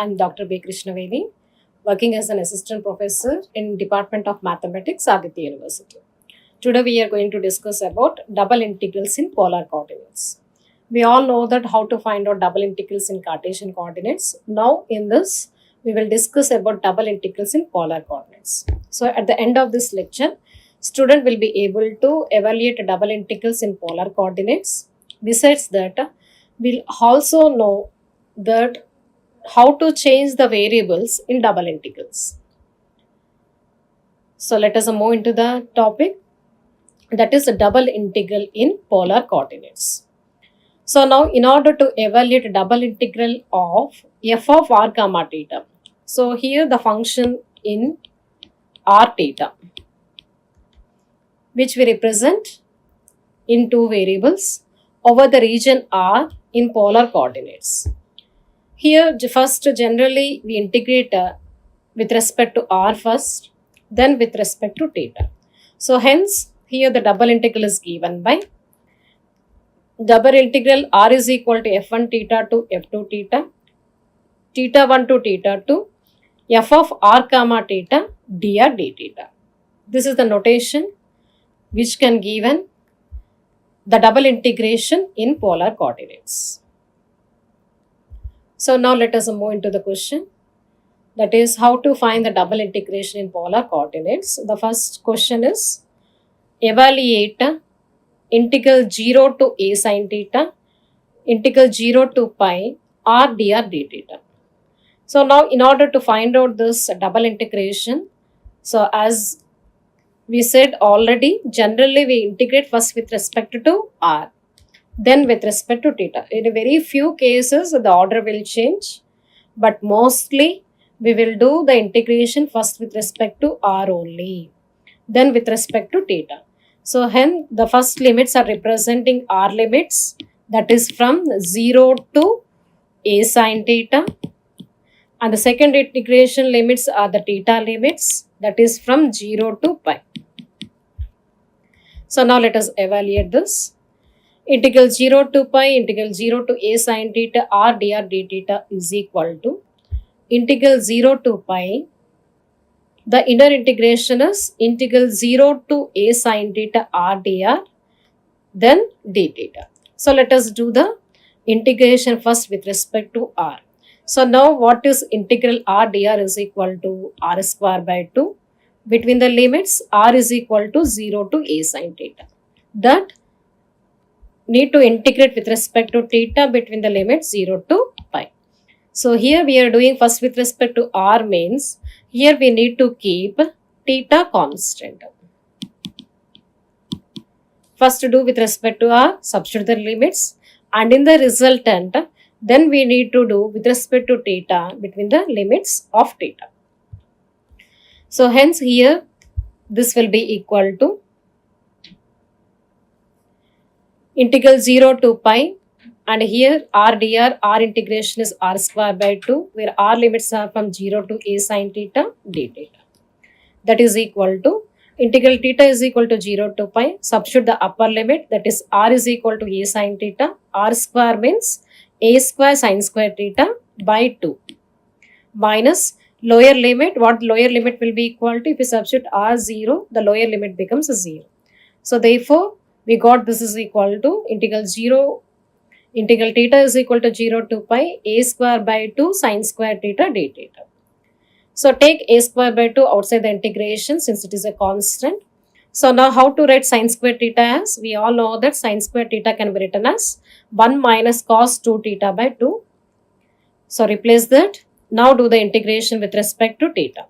I'm Dr. B. Krishnavedi, working as an assistant professor in Department of Mathematics, Aditya University. Today we are going to discuss about double integrals in polar coordinates. We all know that how to find out double integrals in Cartesian coordinates. Now in this, we will discuss about double integrals in polar coordinates. So at the end of this lecture, student will be able to evaluate double integrals in polar coordinates. Besides that, we'll also know that how to change the variables in double integrals. So let us move into the topic, that is a double integral in polar coordinates. So now in order to evaluate a double integral of f of r comma theta, so here the function in r theta, which we represent in two variables over the region r in polar coordinates. Here first generally we integrate with respect to r first, then with respect to theta. So hence here the double integral is given by double integral r is equal to f1 theta to f2 theta, theta 1 to theta 2, f of r comma theta dr d theta. This is the notation which can given the double integration in polar coordinates. So now let us move into the question, that is how to find the double integration in polar coordinates. The first question is evaluate integral 0 to a sin theta, integral 0 to pi r dr d theta. So now in order to find out this double integration, so as we said already, generally we integrate first with respect to r, then with respect to theta. In a very few cases the order will change, but mostly we will do the integration first with respect to r only, then with respect to theta. So hence the first limits are representing r limits, that is from 0 to a sin theta, and the second integration limits are the theta limits, that is from 0 to pi. So now let us evaluate this. Integral 0 to pi, integral 0 to a sin theta r dr d theta is equal to integral 0 to pi. The inner integration is integral 0 to a sin theta r dr, then d theta. So let us do the integration first with respect to r. So now what is integral r dr is equal to r square by 2 between the limits r is equal to 0 to a sin theta. That need to integrate with respect to theta between the limits 0 to pi. So here we are doing first with respect to r, means here we need to keep theta constant. First to do with respect to r, substitute the limits, and in the resultant then we need to do with respect to theta between the limits of theta. So hence here this will be equal to integral 0 to pi, and here r dr, r integration is r square by 2, where r limits are from 0 to a sin theta d theta. That is equal to integral theta is equal to 0 to pi, substitute the upper limit, that is r is equal to a sin theta, r square means a square sin square theta by 2, minus lower limit, what lower limit will be equal to, if you substitute r 0, the lower limit becomes 0. So therefore we got this is equal to integral theta is equal to 0 to pi a square by 2 sin square theta d theta. So take a square by 2 outside the integration since it is a constant. So now how to write sin square theta as? We all know that sin square theta can be written as 1 minus cos 2 theta by 2. So replace that. Now do the integration with respect to theta.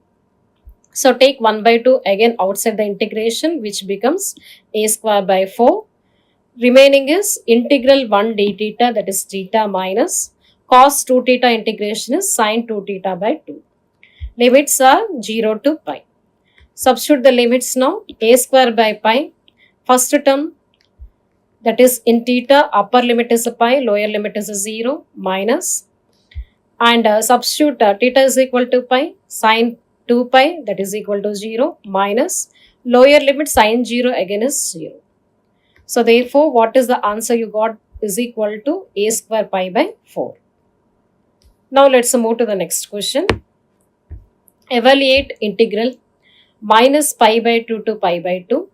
So take 1 by 2 again outside the integration, which becomes a square by 4. Remaining is integral 1 d theta, that is theta, minus cos 2 theta integration is sin 2 theta by 2. Limits are 0 to pi. Substitute the limits now. A square by pi, first term, that is in theta, upper limit is a pi, lower limit is a 0, minus, and substitute theta is equal to pi, sin 2 pi, that is equal to 0, minus lower limit sin 0 again is 0. So therefore what is the answer you got is equal to a square pi by 4. Now let's move to the next question. Evaluate integral minus pi by 2 to pi by 2,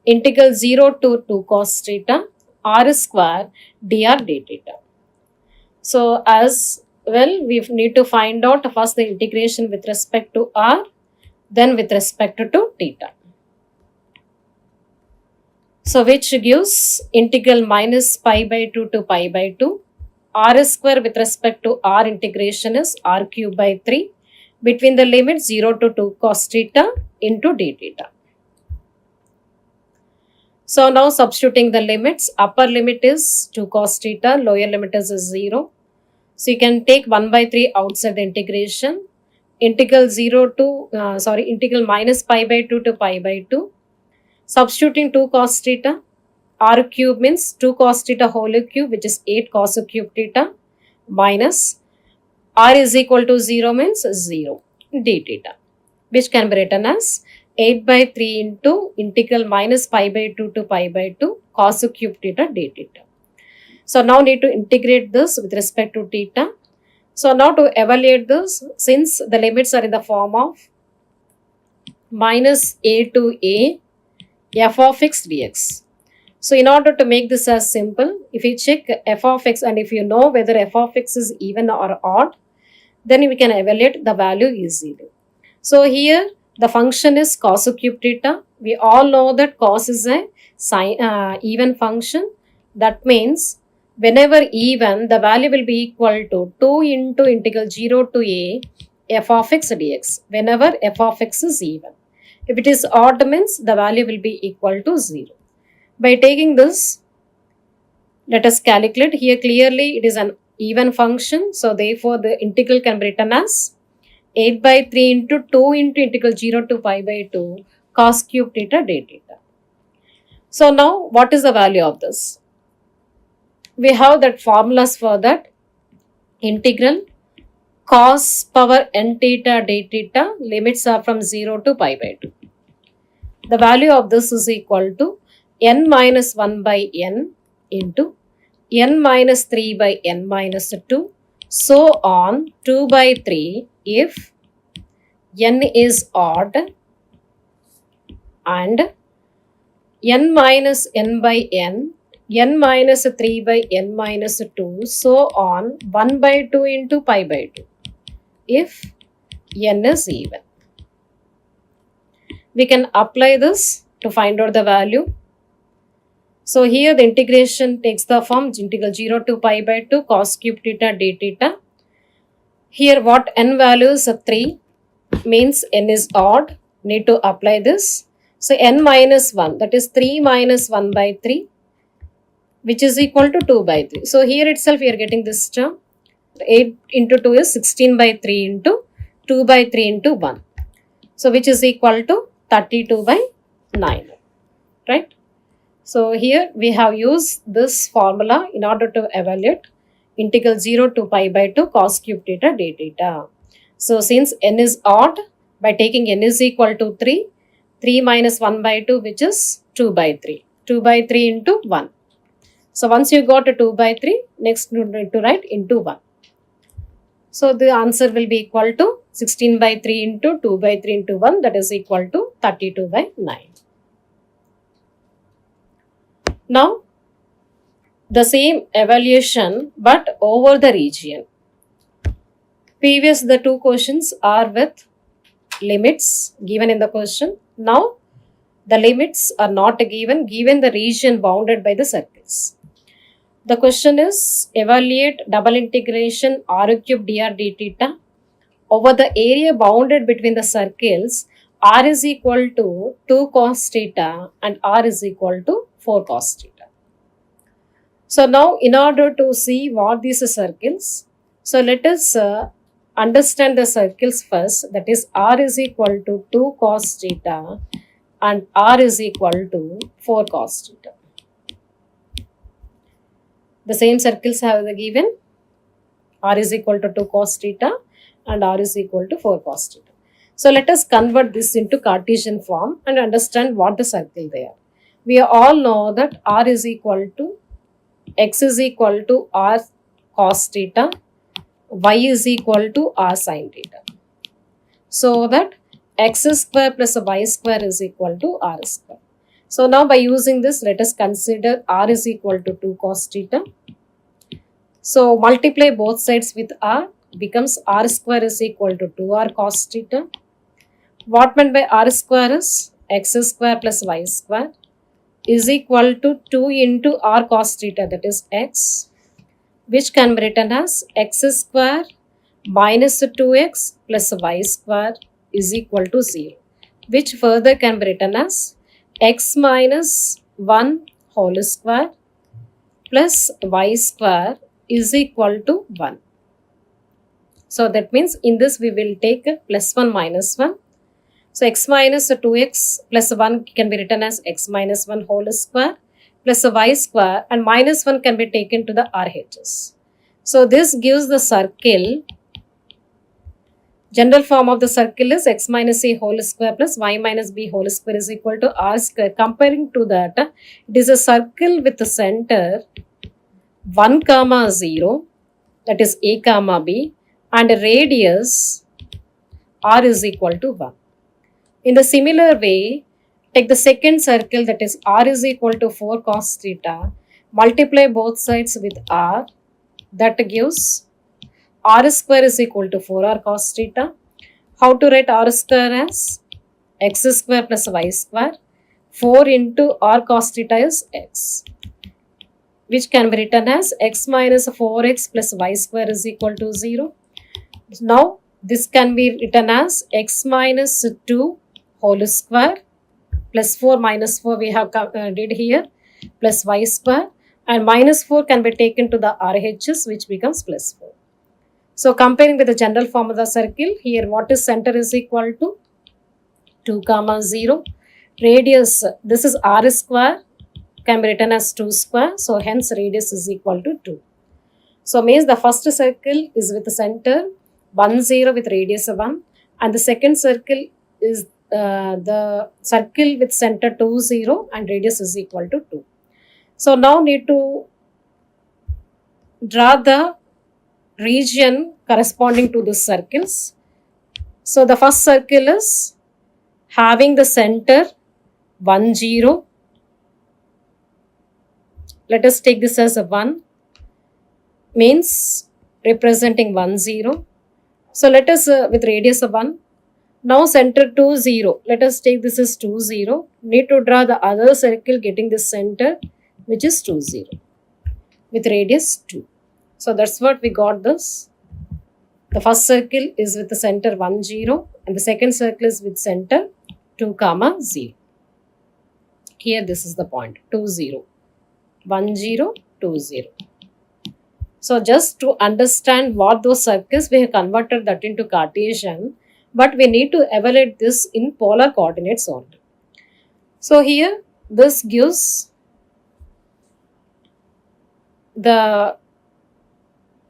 integral 0 to 2 cos theta r square dr d theta. So as well, we need to find out first the integration with respect to r, then with respect to theta. So which gives integral minus pi by 2 to pi by 2, r square with respect to r integration is r cube by 3 between the limit 0 to 2 cos theta into d theta. So now substituting the limits, upper limit is 2 cos theta, lower limit is 0. So you can take 1 by 3 outside the integration. Integral integral minus pi by 2 to pi by 2. Substituting 2 cos theta, r cube means 2 cos theta whole cube, which is 8 cos cube theta, minus r is equal to 0 means 0 d theta, which can be written as 8 by 3 into integral minus pi by 2 to pi by 2 cos cube theta d theta. So now need to integrate this with respect to theta. So now to evaluate this, since the limits are in the form of minus a to a f of x dx. So in order to make this as simple, if you check f of x and if you know whether f of x is even or odd, then we can evaluate the value easily. So here the function is cos cube theta. We all know that cos is a even function. That means whenever even, the value will be equal to 2 into integral 0 to a f of x dx, whenever f of x is even. If it is odd means the value will be equal to 0. By taking this, let us calculate. Here clearly it is an even function. So therefore the integral can be written as 8 by 3 into 2 into integral 0 to pi by 2 cos cube theta d theta. So now what is the value of this? We have that formulas for that. Integral cos power n theta d theta, limits are from 0 to pi by 2. The value of this is equal to n minus 1 by n into n minus 3 by n minus 2, so on 2 by 3 if n is odd, and n minus n by n, n minus 3 by n minus 2, so on 1 by 2 into pi by 2 if n is even. We can apply this to find out the value. So here the integration takes the form integral 0 to pi by 2 cos cube theta d theta. Here what n value is 3, means n is odd, need to apply this. So n minus 1, that is 3 minus 1 by 3, which is equal to 2 by 3. So here itself we are getting this term. 8 into 2 is 16 by 3 into 2 by 3 into 1. So which is equal to 32 by 9. Right? So here we have used this formula in order to evaluate integral 0 to pi by 2 cos cube theta d theta. So since n is odd, by taking n is equal to 3, 3 minus 1 by 2, which is 2 by 3. 2 by 3 into 1. So once you got to 2 by 3, next you need to write into 1. So the answer will be equal to 16 by 3 into 2 by 3 into 1, that is equal to 32 by 9. Now, the same evaluation but over the region. Previous the two questions are with limits given in the question. Now, the limits are not given the region bounded by the circles. The question is evaluate double integration r cube dr d theta over the area bounded between the circles r is equal to 2 cos theta and r is equal to 4 cos theta. So now in order to see what these circles, so let us understand the circles first, that is r is equal to 2 cos theta and r is equal to 4 cos theta. The same circles have the given r is equal to 2 cos theta and r is equal to 4 cos theta. So let us convert this into Cartesian form and understand what the circle they are. We all know that r is equal to x is equal to r cos theta y is equal to r sin theta. So that x square plus y square is equal to r square. So now by using this, let us consider r is equal to 2 cos theta. So multiply both sides with r, becomes r square is equal to 2r cos theta. What meant by r square is x square plus y square is equal to 2 into r cos theta, that is x, which can be written as x square minus 2x plus y square is equal to 0, which further can be written as x minus 1 whole square plus y square is equal to 1. So that means in this we will take plus 1 minus 1. So x minus 2x plus 1 can be written as x minus 1 whole square plus y square, and minus 1 can be taken to the RHS. So this gives the circle, general form of the circle is x minus a whole square plus y minus b whole square is equal to r square. Comparing to that, it is a circle with the center 1 comma 0, that is a comma b, and a radius r is equal to 1. In the similar way, take the second circle, that is r is equal to 4 cos theta, multiply both sides with r, that gives r square is equal to 4r cos theta. How to write r square as x square plus y square, 4 into r cos theta is x, which can be written as x minus 4x plus y square is equal to 0. Now this can be written as x minus 2 whole square plus 4 minus 4 we have did here plus y square, and minus 4 can be taken to the RHS, which becomes plus 4. So comparing with the general form of the circle, here what is center is equal to 2 comma 0. Radius, this is r square, can be written as 2 square. So hence radius is equal to 2. So means the first circle is with the center 1 0 with radius 1, and the second circle is the circle with center 2 0 and radius is equal to 2. So now need to draw the region corresponding to these circles. So the first circle is having the center 1 0. Let us take this as a 1, means representing 1 0. So let us with radius of 1. Now center 2 0. Let us take this as 2 0. Need to draw the other circle getting this center, which is 2 0 with radius 2. So that's what we got this. The first circle is with the center 1 0, and the second circle is with center 2 comma 0. Here this is the point 2 0. 1 0 2 0. So just to understand what those circles, we have converted that into Cartesian, but we need to evaluate this in polar coordinates only. So here this gives the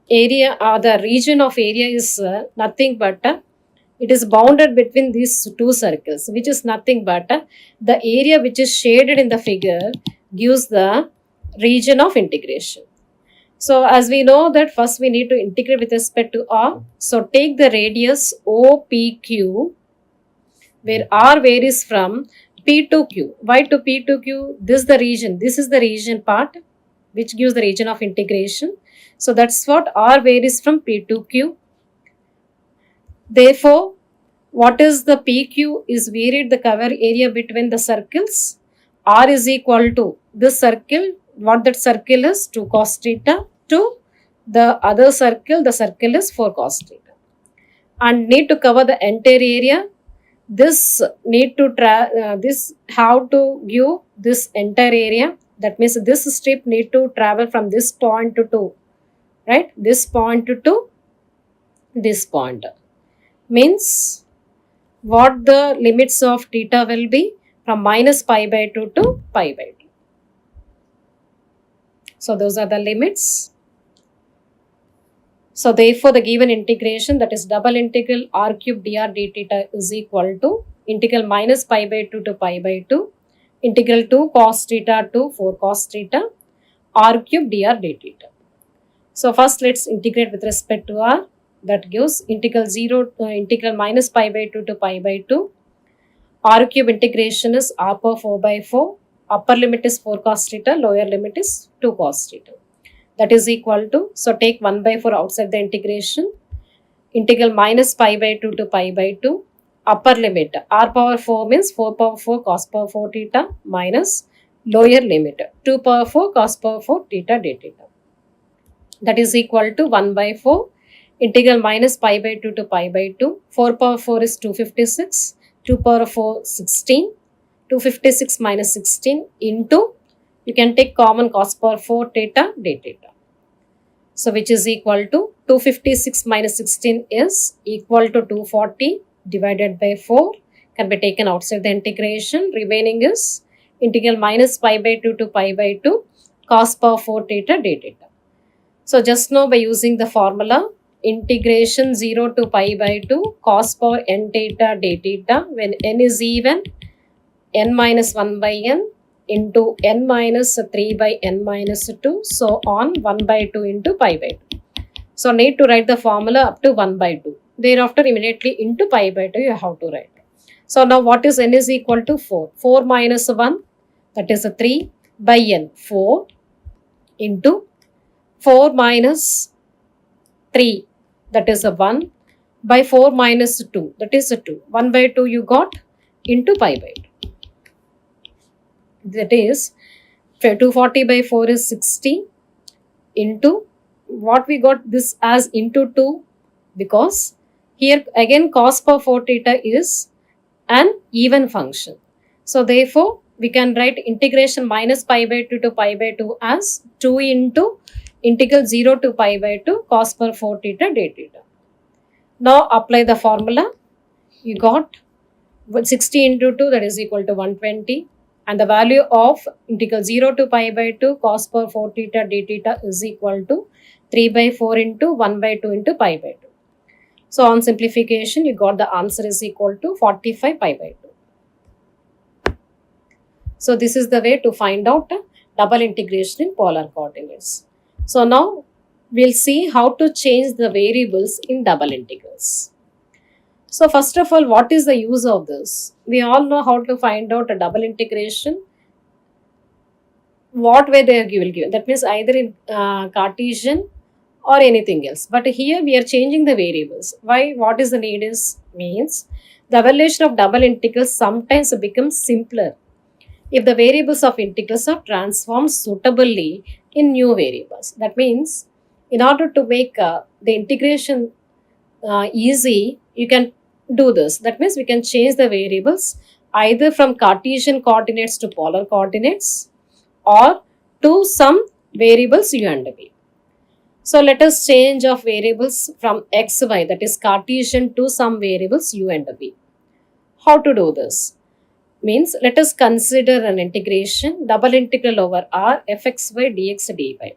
area or the region of area is nothing but it is bounded between these two circles, which is nothing but the area which is shaded in the figure gives the region of integration. So as we know that first we need to integrate with respect to r. So take the radius OPQ, where r varies from P to Q. Why to P to Q? This is the region. This is the region part which gives the region of integration. So that's what r varies from P to Q. Therefore, what is the PQ is varied the cover area between the circles. R is equal to this circle. What that circle is 2 cos theta, to the other circle, the circle is 4 cos theta, and need to cover the entire area. This need to this how to give this entire area. That means this strip need to travel from this point to right, this point to this point. Means what the limits of theta will be from minus pi by 2 to pi by 2. So those are the limits. So therefore the given integration, that is double integral r cube dr d theta is equal to integral minus pi by 2 to pi by 2, integral 2 cos theta to 4 cos theta r cube dr d theta. So first let's integrate with respect to r. That gives integral minus pi by 2 to pi by 2. R cube integration is r power 4 by 4. Upper limit is 4 cos theta, lower limit is 2 cos theta. That is equal to, so take 1 by 4 outside the integration. Integral minus pi by 2 to pi by 2. Upper limit r power 4 means 4 power 4 cos power 4 theta minus lower limit 2 power 4 cos power 4 theta d theta. That is equal to 1 by 4 integral minus pi by 2 to pi by 2. 4 power 4 is 256. 2 power 4 16. 256 minus 16 into, you can take common cos power 4 theta d theta. So which is equal to 256 minus 16 is equal to 240 divided by 4, can be taken outside the integration. Remaining is integral minus pi by 2 to pi by 2 cos power 4 theta d theta. So just now by using the formula integration 0 to pi by 2 cos power n theta d theta, when n is even, n minus 1 by n into n minus 3 by n minus 2, so on 1 by 2 into pi by 2. So need to write the formula up to 1 by 2. Thereafter immediately into pi by 2 you have to write. So now what is n is equal to 4. 4 minus 1, that is a 3 by n, 4 into 4 minus 3, that is a 1 by 4 minus 2, that is a 2. 1 by 2 you got into pi by 2. That is 240 by 4 is 60 into what we got this as into 2, because here again cos power 4 theta is an even function. So therefore we can write integration minus pi by 2 to pi by 2 as 2 into integral 0 to pi by 2 cos power 4 theta d theta. Now apply the formula. You got 60 into 2, that is equal to 120. And the value of integral 0 to pi by 2 cos power 4 theta d theta is equal to 3 by 4 into 1 by 2 into pi by 2. So on simplification, you got the answer is equal to 45 pi by 2. So this is the way to find out double integration in polar coordinates. So now we'll see how to change the variables in double integrals. So first of all, what is the use of this? We all know how to find out a double integration. What way they will give? That means either in Cartesian or anything else. But here we are changing the variables. Why? What is the need is? Means the evaluation of double integrals sometimes becomes simpler if the variables of integrals are transformed suitably in new variables. That means in order to make the integration easy, you can do this. That means we can change the variables either from Cartesian coordinates to polar coordinates or to some variables u and v. So let us change of variables from x, y, that is Cartesian, to some variables u and v. How to do this? Means let us consider an integration double integral over r fxy dx dy.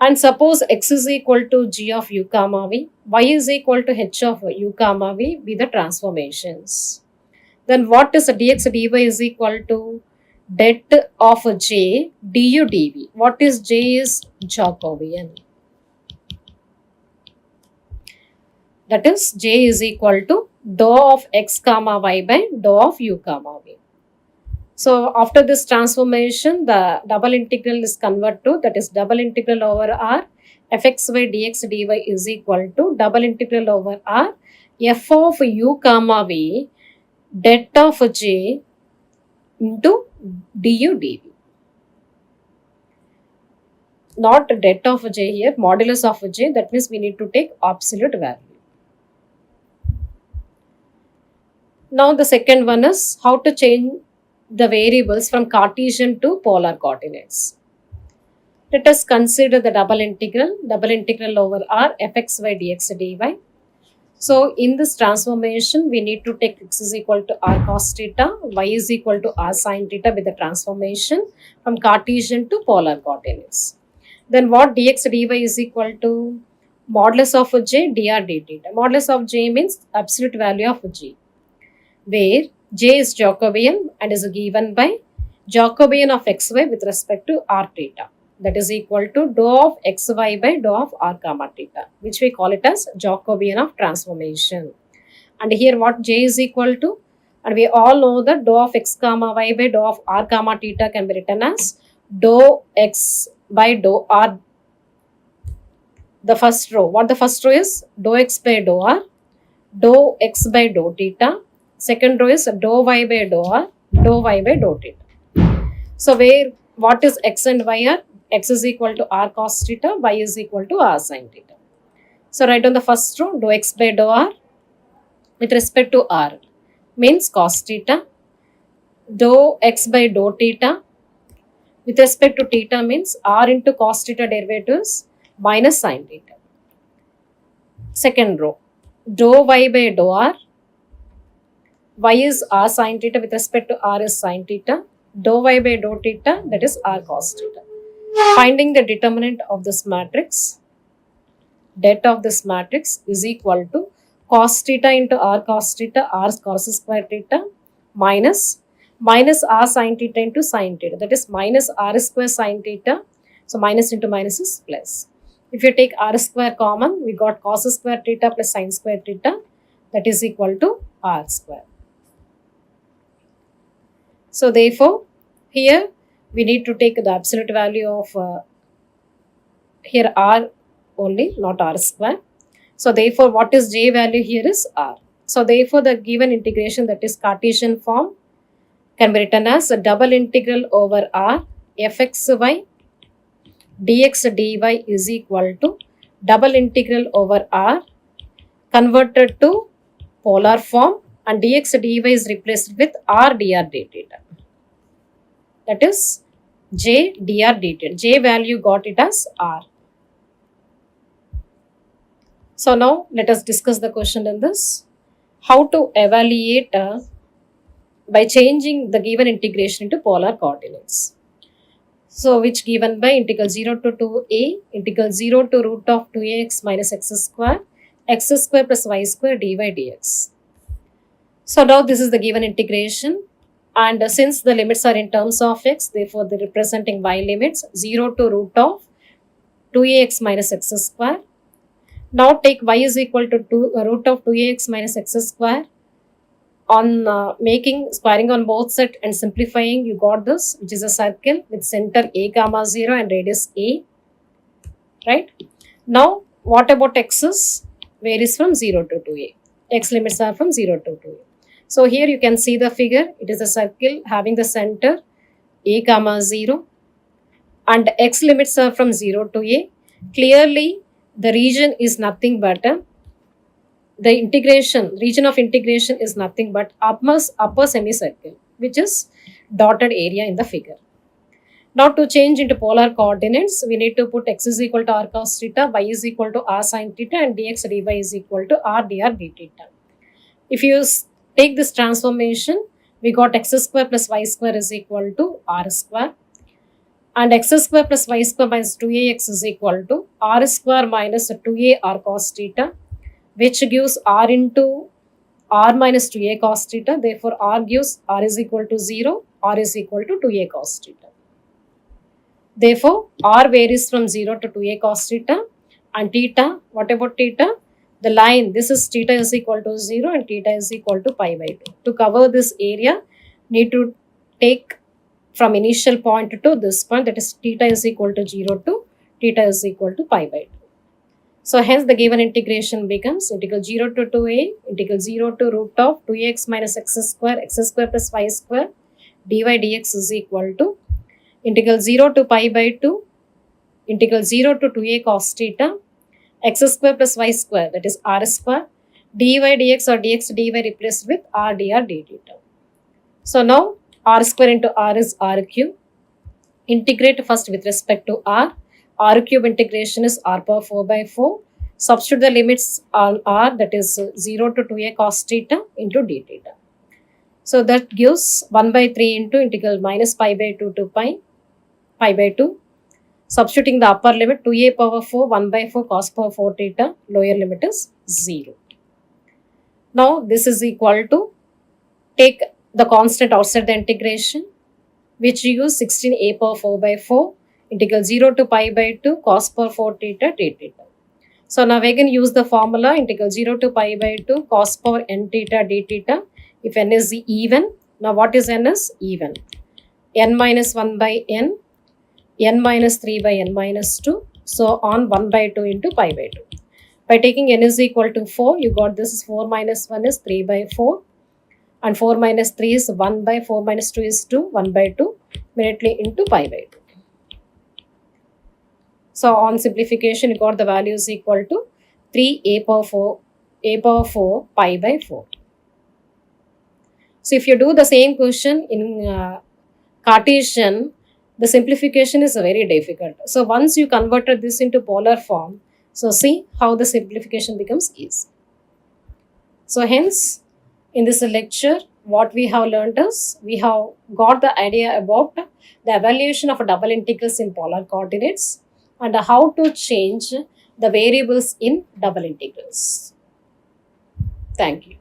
And suppose x is equal to g of u comma v, y is equal to h of u comma v be the transformations. Then what is dx dy is equal to det of j du dv. What is j is Jacobian. That is j is equal to dou of x comma y by dou of u comma v. So after this transformation, the double integral is converted to, that is double integral over r fxy dx dy is equal to double integral over r f of u comma v det of j into du dv. Not det of j here, modulus of j, that means we need to take absolute value. Now the second one is how to change the variables from Cartesian to polar coordinates. Let us consider the double integral over r fxy dx dy. So in this transformation, we need to take x is equal to r cos theta, y is equal to r sin theta with the transformation from Cartesian to polar coordinates. Then what dx dy is equal to modulus of j dr d theta. Modulus of j means absolute value of g, where j is Jacobian and is given by Jacobian of xy with respect to r theta. that is equal to dou of xy by dou of r comma theta, which we call it as Jacobian of transformation. And here what j is equal to, and we all know that dou of x comma y by dou of r comma theta can be written as dou x by dou r. The first row, what the first row is dou x by dou r, dou x by dou theta. Second row is dou y by dou r, dou y by dou theta. So where what is x and y are? X is equal to r cos theta, y is equal to r sin theta. So write on the first row dou x by dou r with respect to r means cos theta, dou x by dou theta with respect to theta means r into cos theta derivatives minus sin theta. Second row dou y by dou r, y is r sin theta with respect to r is sin theta, dou y by dou theta, that is r cos theta. Finding the determinant of this matrix, det of this matrix is equal to cos theta into r cos theta, r cos square theta minus r sin theta into sin theta, that is minus r square sin theta. So minus into minus is plus. If you take r square common, we got cos square theta plus sin square theta, that is equal to r square. So therefore here we need to take the absolute value of here r only, not r square. So therefore what is j value here is r. So therefore the given integration, that is Cartesian form, can be written as a double integral over r fxy dx dy is equal to double integral over r converted to polar form, and dx dy is replaced with r dr dθ. That is j dr dθ. J value got it as r. So now let us discuss the question in this. How to evaluate by changing the given integration into polar coordinates. So which given by integral 0 to 2a, integral 0 to root of 2ax minus x square plus y square dy dx. So now this is the given integration, and since the limits are in terms of x, therefore the representing y limits 0 to root of 2ax minus x square. Now take y is equal to root of 2ax minus x square. On making squaring on both sides and simplifying, you got this, which is a circle with center a comma 0 and radius a, right? Now what about x's? Varies from 0 to 2a. X limits are from 0 to 2a. So here you can see the figure. It is a circle having the center a comma 0 and x limits are from 0 to a. Clearly the region is nothing but the region of integration is nothing but upper semicircle, which is dotted area in the figure. Now to change into polar coordinates, we need to put x is equal to r cos theta, y is equal to r sin theta, and dx dy is equal to r dr dθ. If you take this transformation, we got x square plus y square is equal to r square, and x square plus y square minus 2ax is equal to r square minus 2a r cos theta, which gives r into r minus 2a cos theta. Therefore r gives r is equal to 0, r is equal to 2a cos theta. Therefore r varies from 0 to 2a cos theta, and theta, what about theta? The line, this is theta is equal to 0 and theta is equal to pi by 2. To cover this area, need to take from initial point to this point, that is theta is equal to 0 to theta is equal to pi by 2. So hence the given integration becomes integral 0 to 2a, integral 0 to root of 2x minus x square plus y square dy dx is equal to integral 0 to pi by 2, integral 0 to 2a cos theta, x square plus y square, that is r square, dy dx or dx dy replaced with r dr dθ. So now r square into r is r cube. Integrate first with respect to r. R cube integration is r power 4 by 4. Substitute the limits on r, that is 0 to 2a cos theta into d theta. So that gives 1 by 3 into integral minus pi by 2 to pi by 2. Substituting the upper limit 2a power 4, 1 by 4 cos power 4 theta, lower limit is 0. Now this is equal to, take the constant outside the integration, which you use 16a power 4 by 4 integral 0 to pi by 2 cos power 4 theta d theta. So now we can use the formula integral 0 to pi by 2 cos power n theta d theta if n is even. Now what is n is even? N minus 1 by n minus 3 by n minus 2. So on 1 by 2 into pi by 2. By taking n is equal to 4, you got this is 4 minus 1 is 3 by 4. And 4 minus 3 is 1 by 4 minus 2 is 2, 1 by 2, immediately into pi by 2. So on simplification, you got the value is equal to 3 a power 4 pi by 4. So if you do the same question in Cartesian, the simplification is very difficult. So once you converted this into polar form, so see how the simplification becomes easy. So hence, in this lecture, what we have learned is, we have got the idea about the evaluation of double integrals in polar coordinates and how to change the variables in double integrals. Thank you.